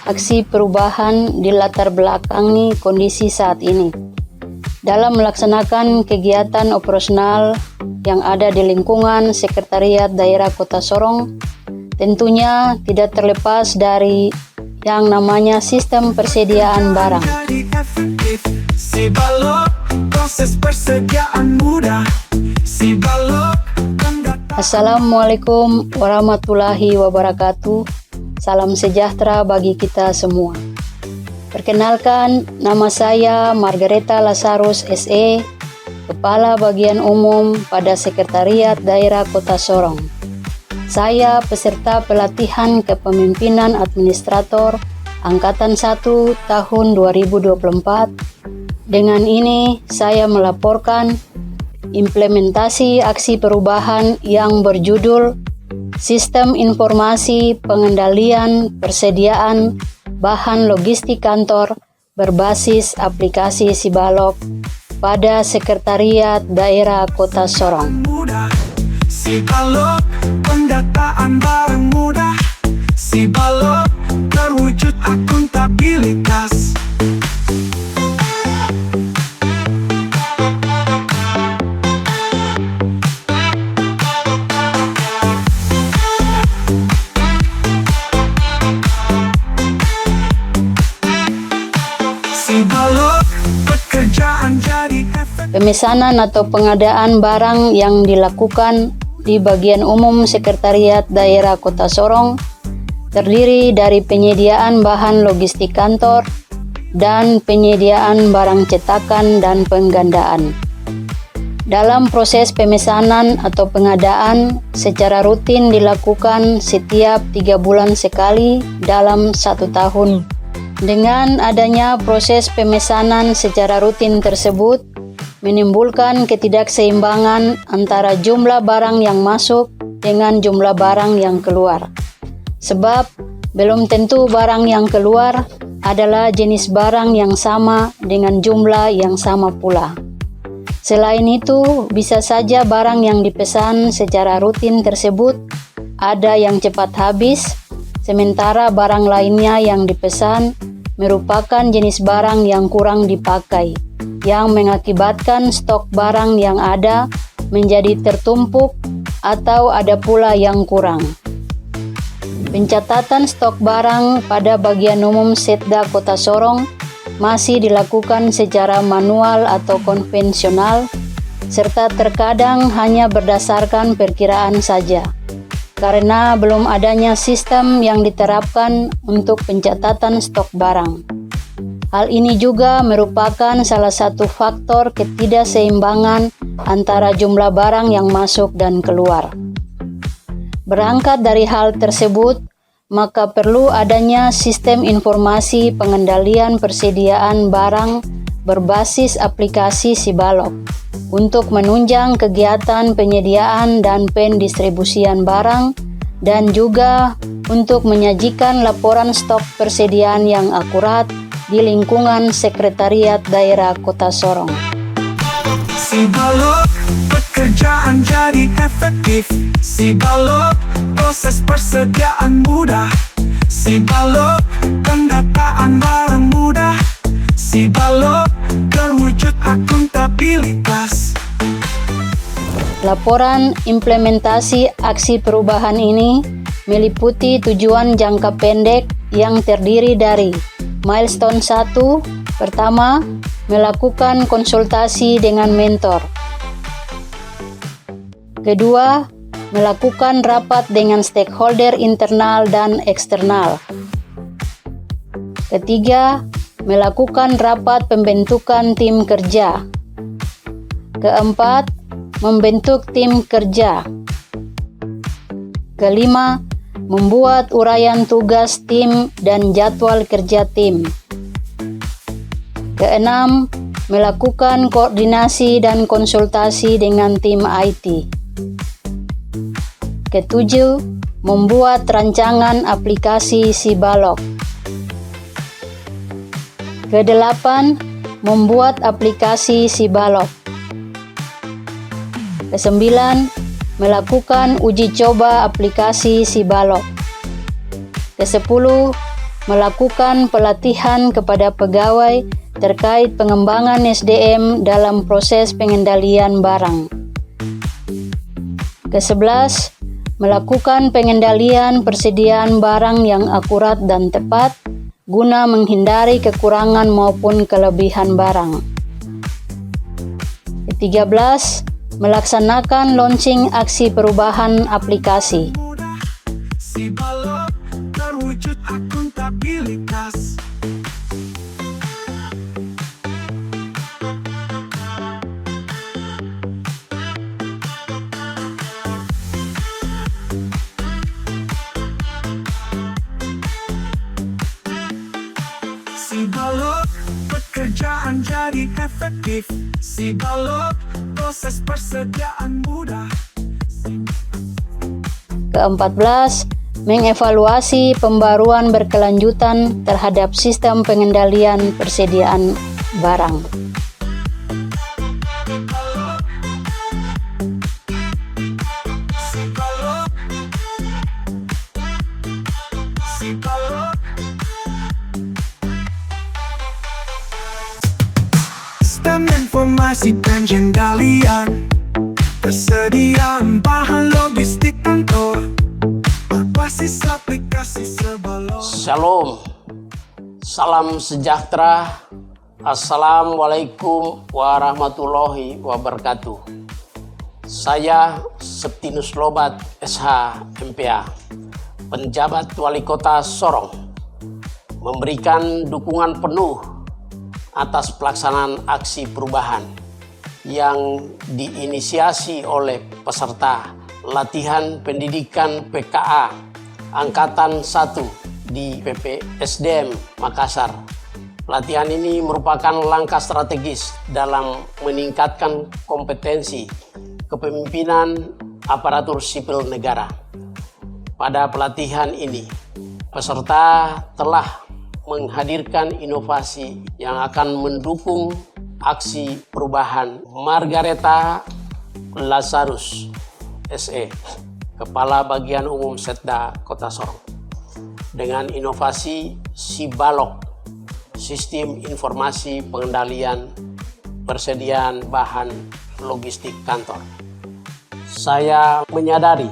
aksi perubahan dilatar belakangi kondisi saat ini. Dalam melaksanakan kegiatan operasional yang ada di lingkungan Sekretariat Daerah Kota Sorong, tentunya tidak terlepas dari yang namanya sistem persediaan barang. Assalamualaikum warahmatullahi wabarakatuh. Salam sejahtera bagi kita semua. Perkenalkan, nama saya Margareta Lazarus SE, Kepala Bagian Umum pada Sekretariat Daerah Kota Sorong. Saya peserta pelatihan kepemimpinan administrator Angkatan 1 tahun 2024. Dengan ini saya melaporkan implementasi aksi perubahan yang berjudul Sistem Informasi Pengendalian Persediaan Bahan Logistik Kantor berbasis aplikasi Sibalok pada Sekretariat Daerah Kota Sorong. Sibalok, pendataan barang mudah. Sibalok, terwujud akuntabilitas. Sibalok, pekerjaan jadi efektif. Pemesanan atau pengadaan barang yang dilakukan di bagian umum Sekretariat Daerah Kota Sorong terdiri dari penyediaan bahan logistik kantor dan penyediaan barang cetakan dan penggandaan. Dalam proses pemesanan atau pengadaan secara rutin dilakukan setiap 3 bulan sekali dalam 1 tahun. Dengan adanya proses pemesanan secara rutin tersebut, menimbulkan ketidakseimbangan antara jumlah barang yang masuk dengan jumlah barang yang keluar. Sebab belum tentu barang yang keluar adalah jenis barang yang sama dengan jumlah yang sama pula. Selain itu, bisa saja barang yang dipesan secara rutin tersebut ada yang cepat habis, sementara barang lainnya yang dipesan merupakan jenis barang yang kurang dipakai, yang mengakibatkan stok barang yang ada menjadi tertumpuk atau ada pula yang kurang. Pencatatan stok barang pada bagian umum Setda Kota Sorong masih dilakukan secara manual atau konvensional, serta terkadang hanya berdasarkan perkiraan saja, karena belum adanya sistem yang diterapkan untuk pencatatan stok barang. Hal ini juga merupakan salah satu faktor ketidakseimbangan antara jumlah barang yang masuk dan keluar. Berangkat dari hal tersebut, maka perlu adanya sistem informasi pengendalian persediaan barang berbasis aplikasi Sibalok untuk menunjang kegiatan penyediaan dan pendistribusian barang, dan juga untuk menyajikan laporan stok persediaan yang akurat di lingkungan Sekretariat Daerah Kota Sorong. Sibalok, pekerjaan jadi efektif. Sibalok, proses persediaan mudah. Sibalok, pendataan barang mudah. Sibalok, terwujud akuntabilitas. Laporan implementasi aksi perubahan ini meliputi tujuan jangka pendek yang terdiri dari milestone 1, pertama, melakukan konsultasi dengan mentor. Kedua, melakukan rapat dengan stakeholder internal dan eksternal. Ketiga, melakukan rapat pembentukan tim kerja. Keempat, membentuk tim kerja. Kelima, membuat uraian tugas tim dan jadwal kerja tim. Keenam, melakukan koordinasi dan konsultasi dengan tim IT. Ketujuh, membuat rancangan aplikasi Sibalok. Kedelapan, membuat aplikasi Sibalok. Kesembilan, melakukan uji coba aplikasi Sibalok. Kesepuluh, melakukan pelatihan kepada pegawai terkait pengembangan SDM dalam proses pengendalian barang. Ke-11, melakukan pengendalian persediaan barang yang akurat dan tepat guna menghindari kekurangan maupun kelebihan barang. Ke-13, melaksanakan launching aksi perubahan aplikasi. Sibalok terwujud akuntabilitas. Sibalok pekerjaan jadi efektif. Sibalok proses persediaan mudah. Ke-14, mengevaluasi pembaruan berkelanjutan terhadap sistem pengendalian persediaan barang. Sistem informasi pengendalian persediaan bahan logistik kantor berbasis aplikasi Sibalok. Shalom, salam sejahtera. Assalamualaikum warahmatullahi wabarakatuh. Saya Septinus Lobat SH MPA, penjabat Wali Kota Sorong, memberikan dukungan penuh atas pelaksanaan aksi perubahan yang diinisiasi oleh peserta latihan pendidikan PKA Angkatan 1 di PPSDM Makassar. Latihan ini merupakan langkah strategis dalam meningkatkan kompetensi kepemimpinan aparatur sipil negara. Pada pelatihan ini, peserta telah menghadirkan inovasi yang akan mendukung aksi perubahan Margareta Lazarus SE, Kepala Bagian Umum Setda Kota Sorong, dengan inovasi Sibalok, Sistem Informasi Pengendalian Persediaan Bahan Logistik Kantor. Saya menyadari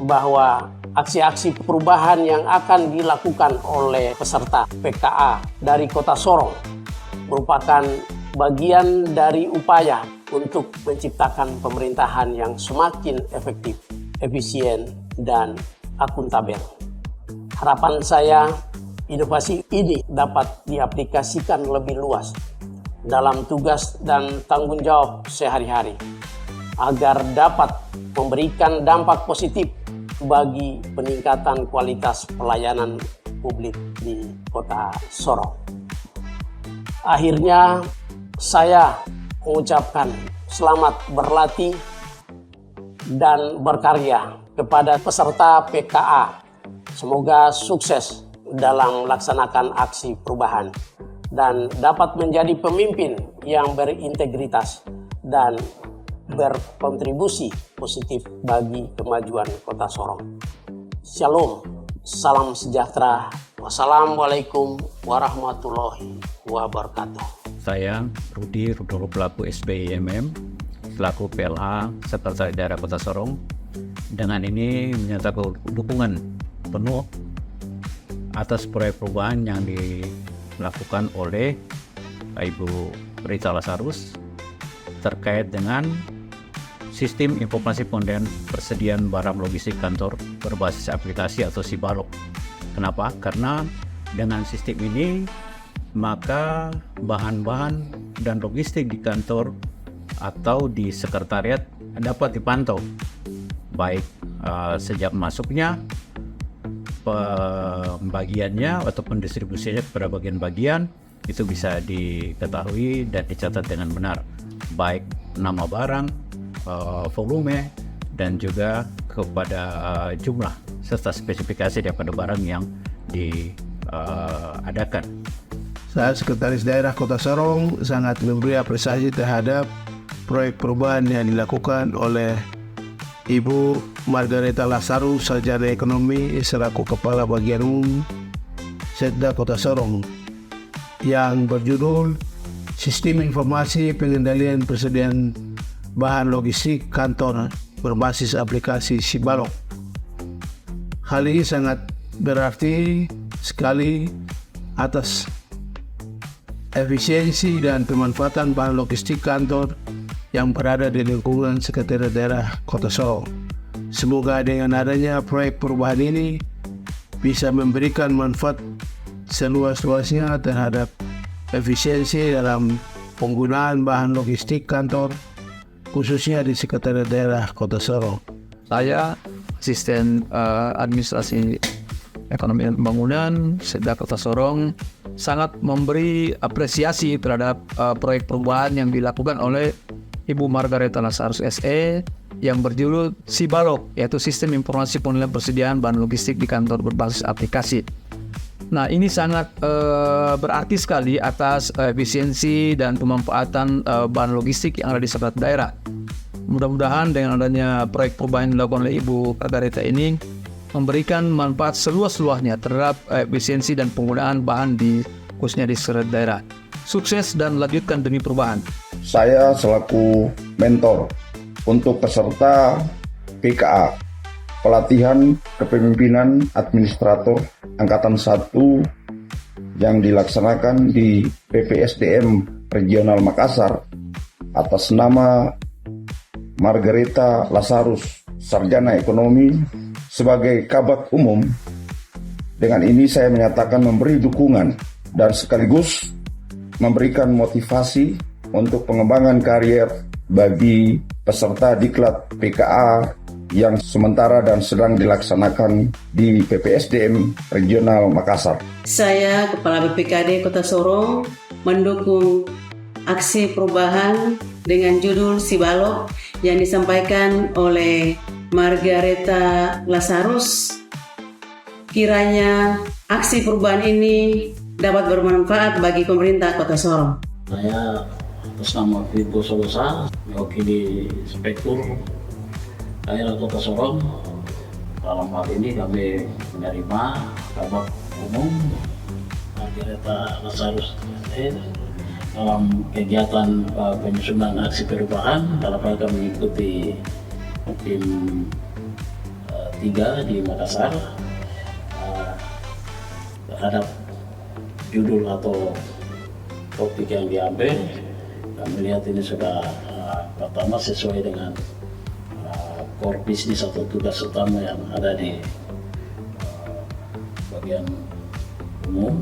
bahwa aksi-aksi perubahan yang akan dilakukan oleh peserta PKA dari Kota Sorong merupakan bagian dari upaya untuk menciptakan pemerintahan yang semakin efektif, efisien, dan akuntabel. Harapan saya, inovasi ini dapat diaplikasikan lebih luas dalam tugas dan tanggung jawab sehari-hari agar dapat memberikan dampak positif bagi peningkatan kualitas pelayanan publik di Kota Sorong. Akhirnya, saya mengucapkan selamat berlatih dan berkarya kepada peserta PKA. Semoga sukses dalam melaksanakan aksi perubahan dan dapat menjadi pemimpin yang berintegritas dan berkontribusi positif bagi kemajuan Kota Sorong. Shalom, salam sejahtera. Wassalamualaikum warahmatullahi wabarakatuh. Saya Rudi Rudolf Pelaku SBIMM selaku PLA Sekretaris Daerah Kota Sorong. Dengan ini menyatakan dukungan penuh atas proyek perubahan yang dilakukan oleh Ibu Rita Lazarus terkait dengan Sistem Informasi Pengendalian Persediaan Barang Logistik Kantor berbasis aplikasi atau Sibalok. Kenapa? Karena dengan sistem ini maka bahan-bahan dan logistik di kantor atau di sekretariat dapat dipantau, baik sejak masuknya, pembagiannya atau pendistribusinya kepada bagian-bagian itu bisa diketahui dan dicatat dengan benar, baik nama barang, volume, dan juga kepada jumlah serta spesifikasi daripada barang yang diadakan. Saya Sekretaris Daerah Kota Sorong sangat memberi apresiasi terhadap proyek perubahan yang dilakukan oleh Ibu Margareta Lazarus, Sarjana Ekonomi selaku Kepala Bagian Umum Setda Kota Sorong yang berjudul Sistem Informasi Pengendalian Persediaan Bahan Logistik Kantor Berbasis Aplikasi Sibalok. Hal ini sangat berarti sekali atas efisiensi dan pemanfaatan bahan logistik kantor yang berada di lingkungan Sekretariat Daerah Kota Sorong. Semoga dengan adanya proyek perubahan ini bisa memberikan manfaat seluas-luasnya terhadap efisiensi dalam penggunaan bahan logistik kantor, khususnya di Sekretariat Daerah Kota Sorong. Saya asisten administrasi ekonomi dan pembangunan Setda Kota Sorong sangat memberi apresiasi terhadap proyek perubahan yang dilakukan oleh Ibu Margareta Lazarus SE yang berjudul Sibalok, yaitu Sistem Informasi Pengendalian Persediaan Bahan Logistik di Kantor Berbasis Aplikasi. Nah, ini sangat berarti sekali atas efisiensi dan pemanfaatan bahan logistik yang ada di sekretariat daerah. Mudah-mudahan dengan adanya proyek perubahan yang dilakukan oleh Ibu Margareta ini memberikan manfaat seluas-luasnya terhadap efisiensi dan penggunaan bahan khususnya di sekretariat daerah. Sukses dan lanjutkan demi perubahan. Saya selaku mentor untuk peserta PKA, pelatihan kepemimpinan administrator Angkatan 1 yang dilaksanakan di PPSDM Regional Makassar atas nama Margareta Lazarus, Sarjana Ekonomi, sebagai Kabag Umum. Dengan ini saya menyatakan memberi dukungan dan sekaligus memberikan motivasi untuk pengembangan karier bagi peserta diklat PKA yang sementara dan sedang dilaksanakan di PPSDM Regional Makassar. Saya, Kepala BPKD Kota Sorong, mendukung aksi perubahan dengan judul Sibalok yang disampaikan oleh Margareta Lazarus. Kiranya aksi perubahan ini dapat bermanfaat bagi pemerintah Kota Sorong. Saya atas nama Firgo Solosa mewakili Inspektur Daerah Kota Sorong. Dalam hal ini kami menerima Kabag Umum Margareta Lazarus dalam kegiatan penyusunan aksi perubahan dalam rangka mengikuti tim 3 di Makassar terhadap judul atau topik yang diambil. Kami lihat ini sudah pertama sesuai dengan core bisnis atau tugas utama yang ada di bagian umum,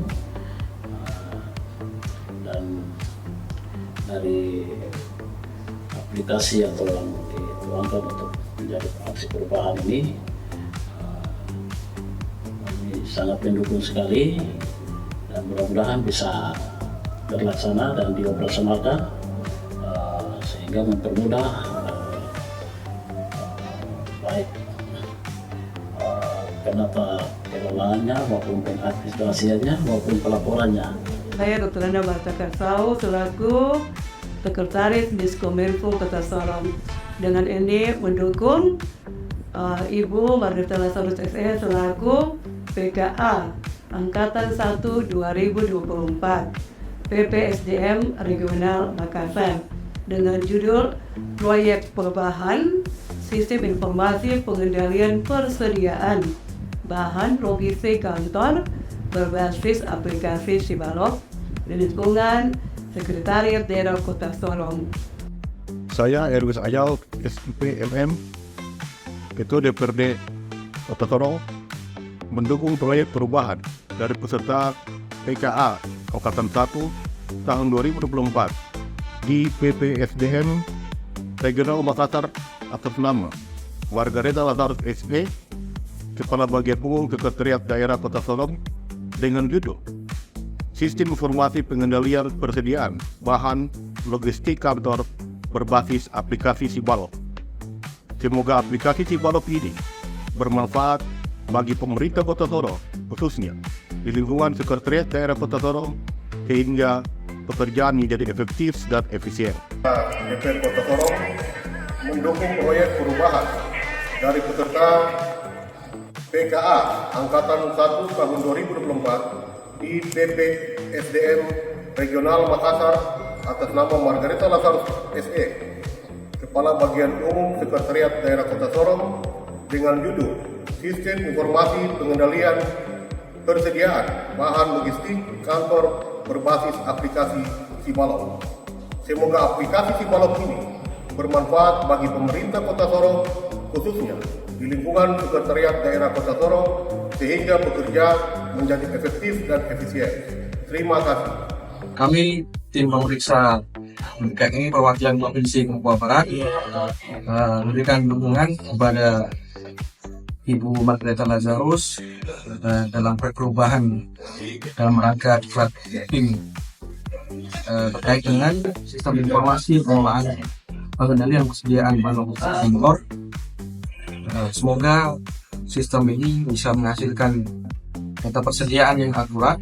dan dari aplikasi atau yang dituangkan untuk menjadi aksi perubahan ini kami sangat mendukung sekali dan mudah-mudahan bisa terlaksana dan dioperasionalkan sehingga mempermudah baik penata kelolaannya maupun pengadministrasiannya maupun pelaporannya. Saya Dr. Anda Marta Karsau selaku Sekretaris Diskominfo Kota Sorong. Dengan ini mendukung Ibu Margareta Lazarus SE selaku PKA Angkatan 1 2024 PPSDM Regional Makassar dengan judul Proyek Perubahan Sistem Informasi Pengendalian Persediaan Bahan Logistik Kantor Berbasis Aplikasi Sibalok di lingkungan Sekretariat Daerah Kota Sorong. Saya Erwis Ayal, SMP MM, Ketua DPRD Kota Sorong, mendukung proyek perubahan dari peserta PKA Angkatan 1 tahun 2024 di PPSDM Regional Makassar atas nama Margareta Lazarus SE, Kepala Bagian Umum Sekretariat Daerah Kota Sorong, dengan judul Sistem Informasi Pengendalian Persediaan Bahan Logistik Kantor Berbasis Aplikasi Sibalok. Semoga aplikasi Sibalok ini bermanfaat bagi pemerintah Kota Sorong, khususnya di lingkungan Sekretariat Daerah Kota Sorong, sehingga pekerjaan menjadi efektif dan efisien. DPR Kota Sorong mendukung proyek perubahan dari peserta PKA Angkatan 1 tahun 2024 di BP SDM Regional Makassar atas nama Margarita Lazarus SE, Kepala Bagian Umum Sekretariat Daerah Kota Sorong, dengan judul Sistem Informasi Pengendalian Persediaan Bahan Logistik Kantor berbasis aplikasi Sibalok. Semoga aplikasi Sibalok ini bermanfaat bagi pemerintah Kota Sorong, khususnya di lingkungan Sekretariat Daerah Kota Sorong, sehingga bekerja menjadi efektif dan efisien. Terima kasih. Kami tim pemeriksa KKI perwakilan Provinsi Papua Barat memberikan dukungan kepada Ibu Margarita Lazarus dalam perubahan dalam rangka diklat tim terkait dengan sistem informasi pengelolaan pengendalian persediaan bahan logistik impor. Semoga sistem ini bisa menghasilkan data persediaan yang akurat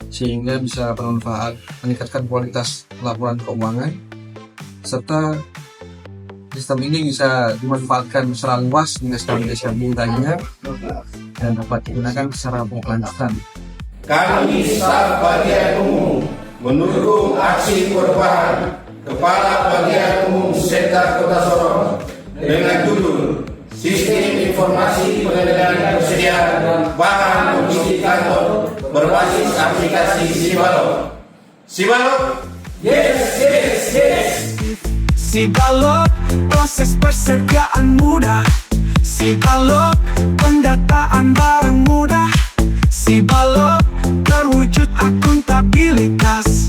sehingga bisa bermanfaat meningkatkan kualitas laporan keuangan, serta sistem ini bisa dimanfaatkan secara luas di desa-desa lainnya dan dapat digunakan secara berkelanjutan. Kami staf bagian umum mendukung aksi perubahan Kepala Bagian Umum Sekda Kota Sorong dengan judul Sistem Informasi Pengendalian Persediaan Bahan Logistik Kantor berbasis aplikasi Sibalok. Sibalok? Yes, yes, yes. Sibalok, proses persediaan mudah. Sibalok, pendataan barang mudah. Sibalok, terwujud akuntabilitas.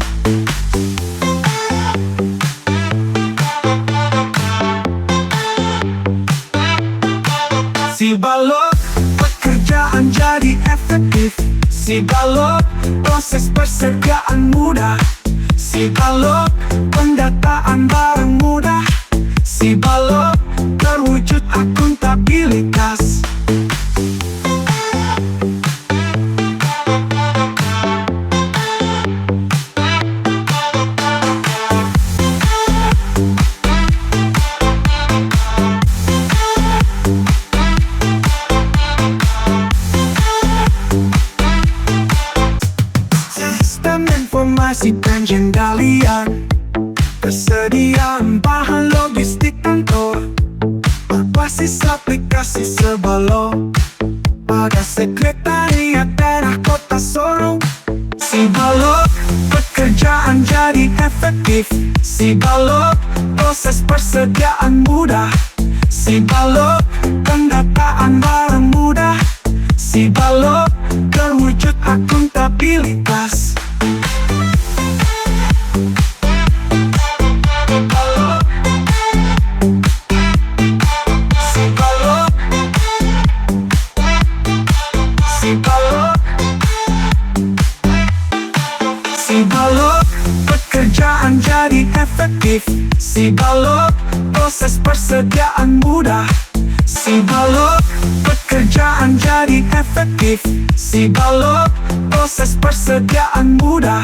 Sibalok, pekerjaan jadi efektif. Sibalok, proses persediaan mudah. Sibalok, pendataan barang mudah. Sibalok, terwujud akuntabilitas. Informasi pengendalian persediaan bahan logistik kantor berbasis aplikasi Sibalok pada Sekretariat Daerah Kota Sorong. Sibalok, pekerjaan jadi efektif. Sibalok, proses persediaan mudah. Sibalok, pendataan barang mudah. Sibalok, terwujud akuntabilitas. Sibalok, pekerjaan jadi efektif. Sibalok, proses persediaan mudah. Sibalok, pekerjaan jadi efektif. Sibalok, proses persediaan mudah.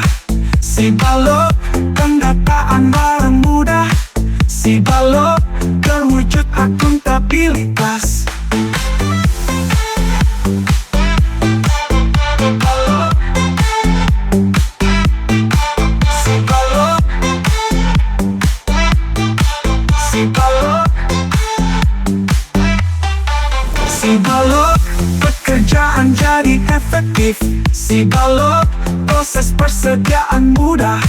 Sibalok, pendataan barang mudah. Sibalok, terwujud akuntabilitas. Sibalok, pekerjaan jadi efektif. Sibalok, proses persediaan mudah.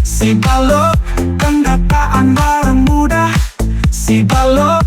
Sibalok, pendataan barang mudah. Sibalok,